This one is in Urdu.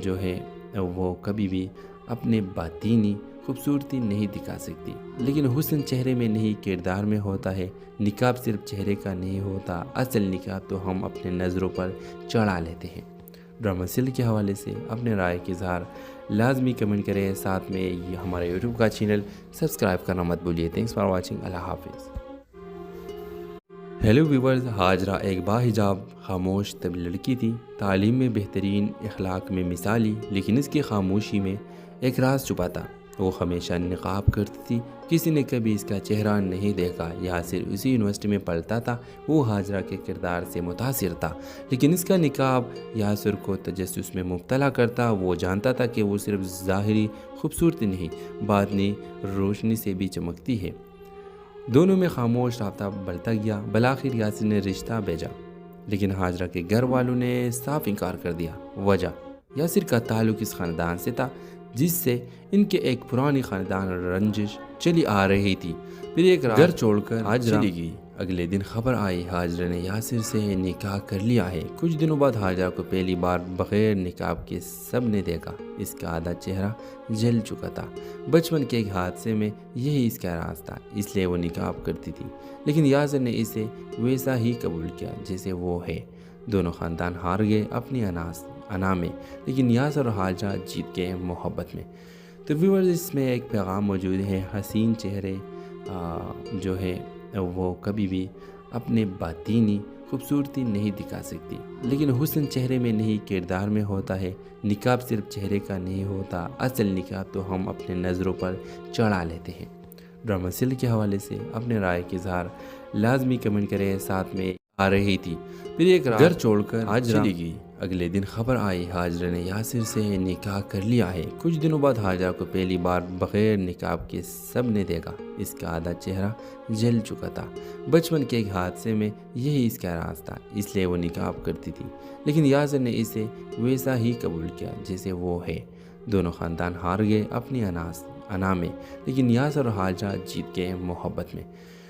جو ہے وہ کبھی بھی اپنے باطینی خوبصورتی نہیں دکھا سکتی، لیکن حسن چہرے میں نہیں کردار میں ہوتا ہے۔ نقاب صرف چہرے کا نہیں ہوتا، اصل نقاب تو ہم اپنے نظروں پر چڑھا لیتے ہیں۔ ڈرامہ سیریل کے حوالے سے اپنے رائے کا اظہار لازمی کمنٹ کریں، ساتھ میں یہ ہمارے یوٹیوب کا چینل سبسکرائب کرنا مت بھولیے۔ تھینکس فار واچنگ، اللہ حافظ۔ ہیلو ویورز، ہاجرہ ایک باحجاب خاموش طبی لڑکی تھی، تعلیم میں بہترین، اخلاق میں مثالی، لیکن اس کی خاموشی میں ایک راز چھپا تھا۔ وہ ہمیشہ نقاب کرتی تھی، کسی نے کبھی اس کا چہرہ نہیں دیکھا۔ یاسر اسی یونیورسٹی میں پڑھتا تھا، وہ ہاجرہ کے کردار سے متاثر تھا، لیکن اس کا نقاب یاسر کو تجسس میں مبتلا کرتا۔ وہ جانتا تھا کہ وہ صرف ظاہری خوبصورتی نہیں، باطنی روشنی سے بھی چمکتی ہے۔ دونوں میں خاموش رابطہ بڑھتا گیا۔ بالآخر یاسر نے رشتہ بھیجا، لیکن ہاجرہ کے گھر والوں نے صاف انکار کر دیا۔ وجہ، یاسر کا تعلق اس خاندان سے تھا جس سے ان کے ایک پرانی خاندان رنجش چلی آ رہی تھی۔ پھر ایک رات گھر چھوڑ کر ہاجرہ چلی گئی۔ اگلے دن خبر آئی ہاجرہ نے یاسر سے نکاح کر لیا ہے۔ کچھ دنوں بعد ہاجرہ کو پہلی بار بغیر نقاب کے سب نے دیکھا۔ اس کا آدھا چہرہ جل چکا تھا۔ بچپن کے ایک حادثے میں یہی اس کا راز تھا، اس لیے وہ نقاب کرتی تھی، لیکن یاسر نے اسے ویسا ہی قبول کیا جیسے وہ ہے۔ دونوں خاندان ہار گئے اپنی انا میں، لیکن یاسر اور ہاجرہ جیت گئے محبت میں۔ تو ویورز، اس میں ایک پیغام موجود ہے، حسین چہرے جو ہے وہ کبھی بھی اپنے باطینی خوبصورتی نہیں دکھا سکتی، لیکن حسن چہرے میں نہیں کردار میں ہوتا ہے۔ نقاب صرف چہرے کا نہیں ہوتا، اصل نقاب تو ہم اپنے نظروں پر چڑھا لیتے ہیں۔ ڈرامہ سیریل کے حوالے سے اپنے رائے کا اظہار لازمی کمنٹ کریں، ساتھ میں آ رہی تھی۔ پھر ایک رات گھر چھوڑ کر ہاجرہ چلی گئی۔ اگلے دن خبر آئی ہاجرہ نے یاسر سے نکاح کر لیا ہے۔ کچھ دنوں بعد ہاجرہ کو پہلی بار بغیر نقاب کے سب نے دیکھا۔ اس کا آدھا چہرہ جل چکا تھا۔ بچپن کے ایک حادثے میں یہی اس کا راز تھا، اس لیے وہ نقاب کرتی تھی، لیکن یاسر نے اسے ویسا ہی قبول کیا جیسے وہ ہے۔ دونوں خاندان ہار گئے اپنی انا میں، لیکن یاسر اور ہاجرہ جیت گئے محبت میں۔